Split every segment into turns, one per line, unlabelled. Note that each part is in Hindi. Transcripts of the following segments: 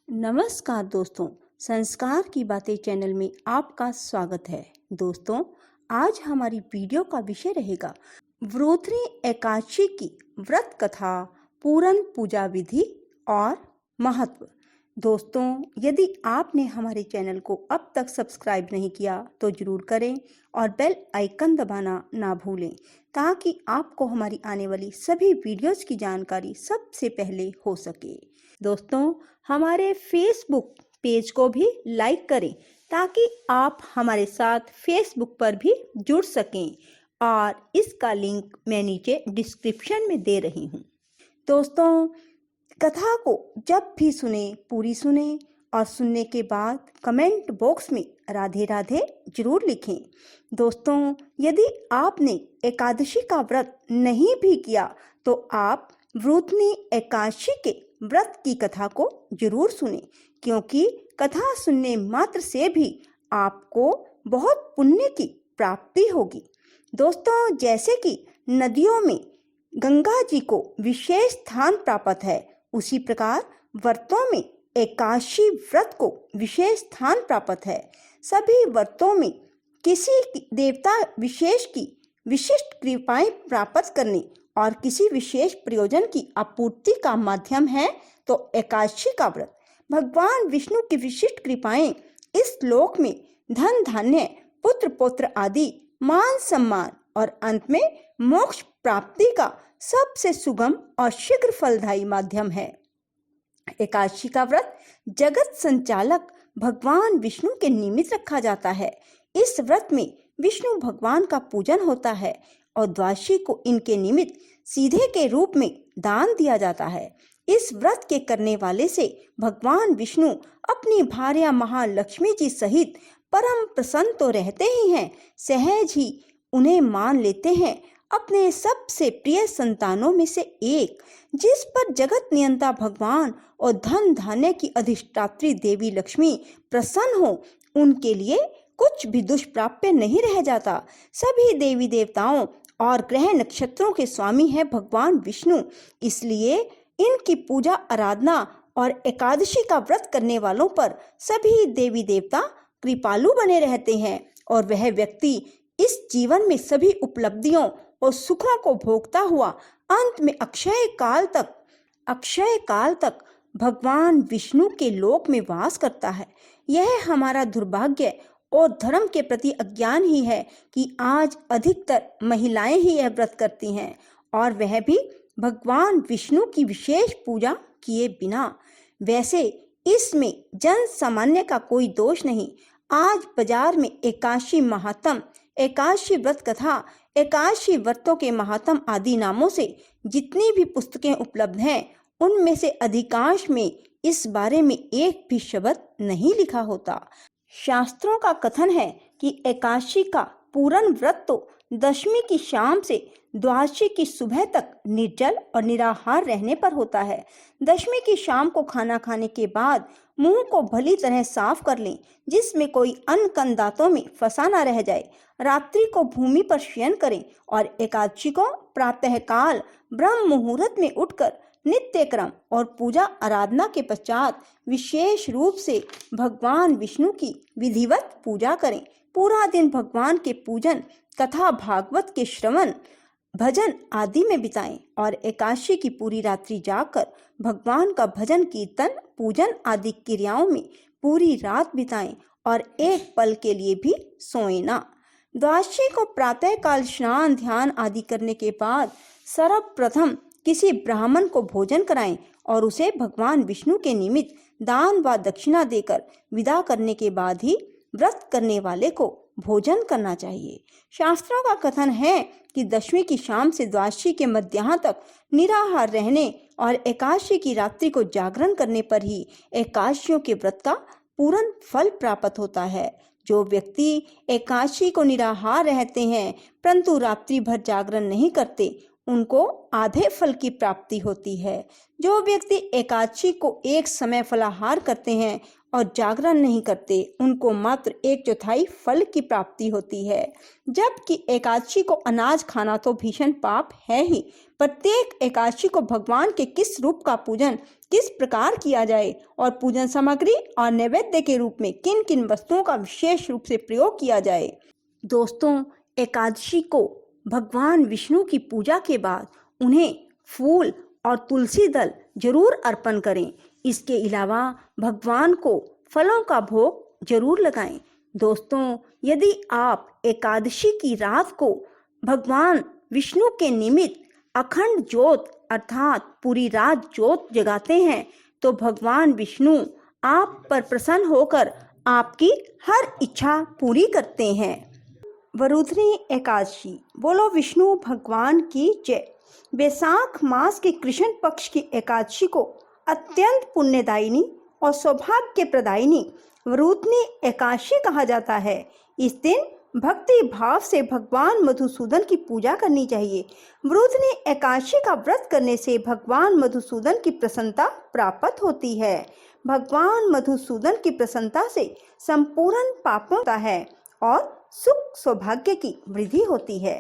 नमस्कार दोस्तों, संस्कार की बातें चैनल में आपका स्वागत है। दोस्तों, आज हमारी वीडियो का विषय रहेगा वृद्धि एकादशी की व्रत कथा, पूरन पूजा विधि और महत्व। दोस्तों, यदि आपने हमारे चैनल को अब तक सब्सक्राइब नहीं किया तो जरूर करें और बेल आइकन दबाना ना भूलें ताकि आपको हमारी आने वाली सभी वीडियोस की जानकारी सबसे पहले हो सके। दोस्तों, हमारे फेसबुक पेज को भी लाइक करें ताकि आप हमारे साथ फेसबुक पर भी जुड़ सकें और इसका लिंक मैं नीचे डिस्क्रिप्शन में दे रही हूँ। दोस्तों, कथा को जब भी सुने पूरी सुने और सुनने के बाद कमेंट बॉक्स में राधे राधे जरूर लिखें। दोस्तों, यदि आपने एकादशी का व्रत नहीं भी किया तो आप वृद्धि एकादशी के व्रत की कथा को जरूर सुने, क्योंकि कथा सुनने मात्र से भी आपको बहुत पुण्य की प्राप्ति होगी। दोस्तों, जैसे कि नदियों में गंगा जी को विशेष स्थान प्राप्त है, उसी प्रकार व्रतों में एकादशी व्रत को विशेष स्थान प्राप्त है। सभी व्रतों में किसी देवता विशेष की विशिष्ट कृपाएं प्राप्त करने और किसी विशेष प्रयोजन की आपूर्ति का माध्यम है तो एकादशी का व्रत भगवान विष्णु की विशिष्ट कृपाएं इस लोक में धन धान्य, पुत्र पौत्र आदि, मान सम्मान और अंत में मोक्ष प्राप्ति का सबसे सुगम और शीघ्र फलदायी माध्यम है। एकादशी का व्रत जगत संचालक भगवान विष्णु के निमित्त रखा जाता है। इस व्रत में विष्णु भगवान का पूजन होता है और द्वादशी को इनके निमित्त सीधे के रूप में दान दिया जाता है। इस व्रत के करने वाले से भगवान विष्णु अपनी भार्या महालक्ष्मी जी सहित परम प्रसन्न तो रहते ही हैं, सहज ही उन्हें मान लेते हैं अपने सबसे प्रिय संतानों में से एक। जिस पर जगत नियंता भगवान और धन धान्य की अधिष्ठात्री देवी लक्ष्मी प्रसन्न हो, उनके लिए कुछ भी दुष्प्राप्य नहीं रह जाता। सभी देवी देवताओं और ग्रह नक्षत्रों के स्वामी है भगवान विष्णु, इसलिए इनकी पूजा आराधना और एकादशी का व्रत करने वालों पर सभी देवी देवता कृपालु बने रहते हैं और वह व्यक्ति इस जीवन में सभी उपलब्धियों और सुखों को भोगता हुआ अंत में अक्षय काल तक भगवान विष्णु के लोक में वास करता है। यह हमारा दुर्भाग्य और धर्म के प्रति अज्ञान ही है कि आज अधिकतर महिलाएं ही यह व्रत करती हैं, और वह भी भगवान विष्णु की विशेष पूजा किए बिना। वैसे इसमें जन सामान्य का कोई दोष नहीं। आज बाजार में एकादशी महात्म, एकादशी व्रत कथा, एकादशी व्रतों के महात्म आदि नामों से जितनी भी पुस्तकें उपलब्ध हैं, उनमें से अधिकांश में इस बारे में एक भी शब्द नहीं लिखा होता। शास्त्रों का कथन है कि एकादशी का पूर्ण व्रत तो दशमी की शाम से द्वादशी की सुबह तक निर्जल और निराहार रहने पर होता है। दशमी की शाम को खाना खाने के बाद मुंह को भली तरह साफ कर लें, जिसमें कोई अन्न कण दांतों में फंसा ना रह जाए। रात्रि को भूमि पर शयन करें और एकादशी को प्रातः काल ब्रह्म मुहूर्त में उठकर नित्य क्रम और पूजा आराधना के पश्चात विशेष रूप से भगवान विष्णु की विधिवत पूजा करें। पूरा दिन भगवान के पूजन, कथा, भागवत के श्रवण, भजन आदि में बिताएं और एकादशी की पूरी रात्रि जागकर भगवान का भजन, कीर्तन, पूजन आदि क्रियाओं में पूरी रात बिताएं और एक पल के लिए भी सोएं ना। द्वादशी को प्रातः काल स्नान, ध्यान आदि करने के बाद सर्वप्रथम किसी ब्राह्मण को भोजन कराएं और उसे भगवान विष्णु के निमित्त दान व दक्षिणा देकर विदा करने के बाद ही व्रत करने वाले को भोजन करना चाहिए। शास्त्रों का कथन है कि दशमी की शाम से द्वादशी के मध्याह्न तक निराहार रहने और एकादशी की रात्रि को जागरण करने पर ही एकादशियों के व्रत का पूर्ण फल प्राप्त होता है। जो व्यक्ति एकादशी को निराहार रहते हैं परंतु रात्रि भर जागरण नहीं करते, उनको आधे फल की प्राप्ति होती है। जो व्यक्ति एकादशी को एक समय फलाहार करते हैं और जागरण नहीं करते उनको मात्र 1/4 फल की प्राप्ति होती है। जबकि एकादशी को अनाज खाना तो भीषण पाप है ही। प्रत्येक एकादशी को भगवान के किस रूप का पूजन किस प्रकार किया जाए और पूजन सामग्री और नैवेद्य के रूप में किन किन वस्तुओं का विशेष रूप से प्रयोग किया जाए। दोस्तों, एकादशी को भगवान विष्णु की पूजा के बाद उन्हें फूल और तुलसी दल जरूर अर्पण करें। इसके अलावा भगवान को फलों का भोग जरूर लगाएं। दोस्तों, यदि आप एकादशी की रात को भगवान विष्णु के निमित्त अखंड ज्योत अर्थात पूरी रात ज्योत जगाते हैं तो भगवान विष्णु आप पर प्रसन्न होकर आपकी हर इच्छा पूरी करते हैं। वरुधनी एकादशी। बोलो विष्णु भगवान की जय। वैशाख मास के कृष्ण पक्ष की एकादशी को अत्यंत पुण्यदायिनी और सौभाग्य प्रदायिनी वरुधनी एकादशी कहा जाता है। इस दिन भक्ति भाव से भगवान मधुसूदन की पूजा करनी चाहिए। वरुधनी एकादशी का व्रत करने से भगवान मधुसूदन की प्रसन्नता प्राप्त होती है। भगवान मधुसूदन की प्रसन्नता से संपूर्ण पापों होता है और सुख सौभाग्य की वृद्धि होती है।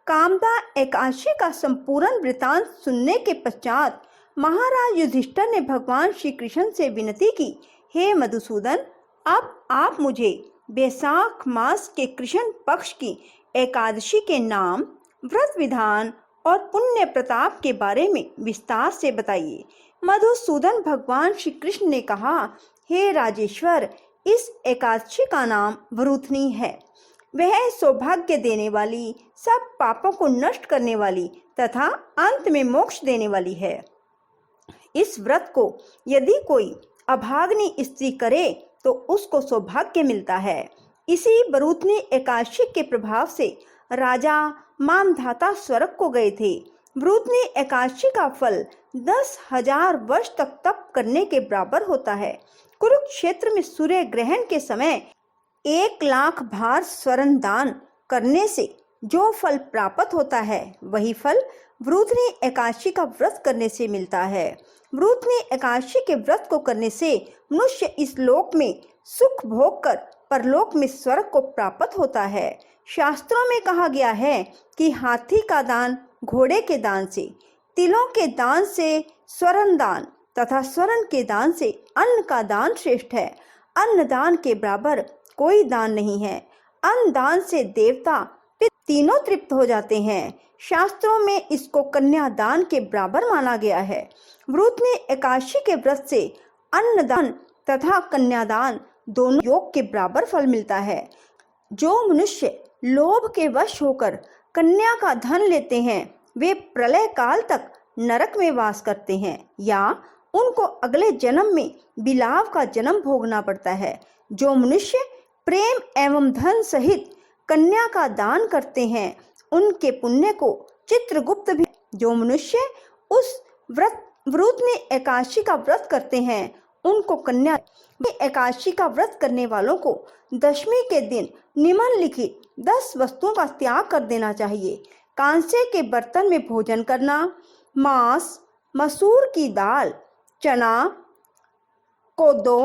कामदा एकादशी का संपूर्ण वृतांत सुनने के पश्चात महाराज युधिष्ठिर ने भगवान श्री कृष्ण से विनती की, हे मधुसूदन, अब आप मुझे वैशाख मास के कृष्ण पक्ष की एकादशी के नाम, व्रत विधान और पुण्य प्रताप के बारे में विस्तार से बताइए। मधुसूदन भगवान श्री कृष्ण ने कहा, हे राजेश्वर, इस एकादशी का नाम वरुधनी है। वह सौभाग्य देने वाली, सब पापों को नष्ट करने वाली तथा अंत में मोक्ष देने वाली है। इस व्रत को यदि कोई अभागिनी स्त्री करे तो उसको सौभाग्य मिलता है। इसी वरुधनी एकादशी के प्रभाव से राजा मामधाता स्वर्ग को गए थे। वरुधनी एकादशी का फल 10,000 वर्ष तक तप करने के बराबर होता है। कुरुक्षेत्र में सूर्य ग्रहण के समय 1,00,000 भार स्वर्ण दान करने से जो फल प्राप्त होता है वही फल वरुधनी एकादशी का व्रत करने से मिलता है। वरुधनी एकादशी के व्रत को करने से मनुष्य इस लोक में सुख भोग कर परलोक में स्वर्ग को प्राप्त होता है। शास्त्रों में कहा गया है कि हाथी का दान घोड़े के दान से, तिलों के दान से स्वर्ण दान तथा स्वर्ण के दान से अन्न का दान श्रेष्ठ है। अन्न दान के बराबर कोई दान नहीं है। अन्न दान से देवता तीनों तृप्त हो जाते हैं। शास्त्रों में इसको कन्यादान के बराबर माना गया है। वरुधनी एकादशी के व्रत से अन्नदान तथा कन्यादान दोनों योग के बराबर फल मिलता है। जो मनुष्य लोभ के वश होकर कन्या का धन लेते हैं वे प्रलय काल तक नरक में वास करते हैं या उनको अगले जन्म में बिलाव का जन्म भोगना पड़ता है। जो मनुष्य प्रेम एवं धन सहित कन्या का दान करते हैं उनके पुण्य को चित्रगुप्त भी। जो मनुष्य उस वरुधनी एकादशी का व्रत करते हैं उनको कन्या। एकादशी का व्रत करने वालों को दशमी के दिन निम्नलिखित 10 वस्तुओं का त्याग कर देना चाहिए। कांसे के बर्तन में भोजन करना, मांस, मसूर की दाल, चना, कोदो,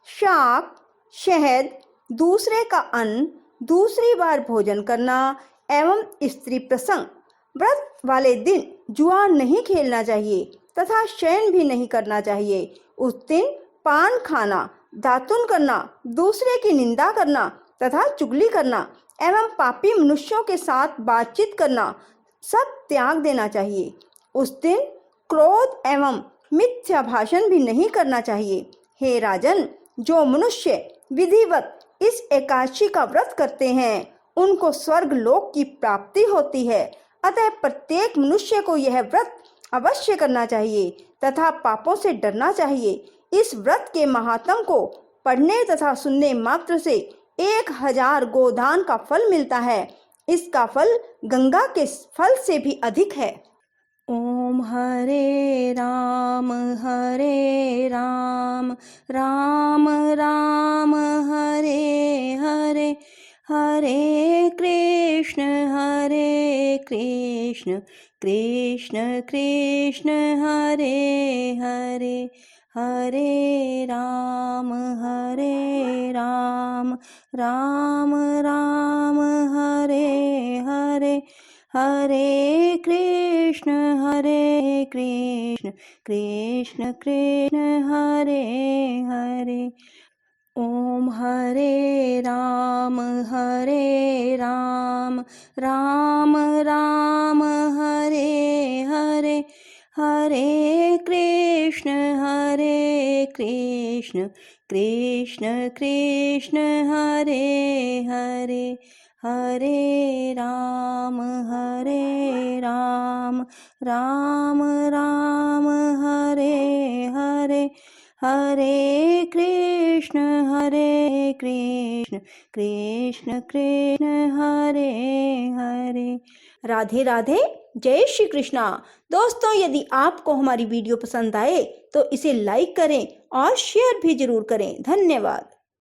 शाक, शहद, दूसरे का अन्न, दूसरी बार भोजन करना एवं स्त्री प्रसंग। व्रत वाले दिन जुआ नहीं खेलना चाहिए तथा शयन भी नहीं करना चाहिए। उस दिन पान खाना, दातुन करना, दूसरे की निंदा करना तथा चुगली करना एवं पापी मनुष्यों के साथ बातचीत करना सब त्याग देना चाहिए। उस दिन क्रोध एवं मिथ्या भाषण भी नहीं करना चाहिए। हे राजन, जो मनुष्य विधिवत इस एकादशी का व्रत करते हैं उनको स्वर्ग लोक की प्राप्ति होती है। अतः प्रत्येक मनुष्य को यह व्रत अवश्य करना चाहिए तथा पापों से डरना चाहिए। इस व्रत के महात्म को पढ़ने तथा सुनने मात्र से 1,000 गोदान का फल मिलता है। इसका फल गंगा के फल से भी अधिक है। ओम हरे राम राम राम हरे हरे, हरे कृष्ण कृष्ण कृष्ण हरे हरे, हरे राम राम राम हरे हरे, हरे कृष्ण कृष्ण कृष्ण हरे हरे। ओम हरे राम राम राम हरे हरे, हरे कृष्ण कृष्ण कृष्ण हरे हरे, हरे राम राम हरे हरे, हरे कृष्ण कृष्ण कृष्ण हरे हरे। राधे राधे, जय श्री कृष्णा। दोस्तों, यदि आपको हमारी वीडियो पसंद आए तो इसे लाइक करें और शेयर भी जरूर करें। धन्यवाद।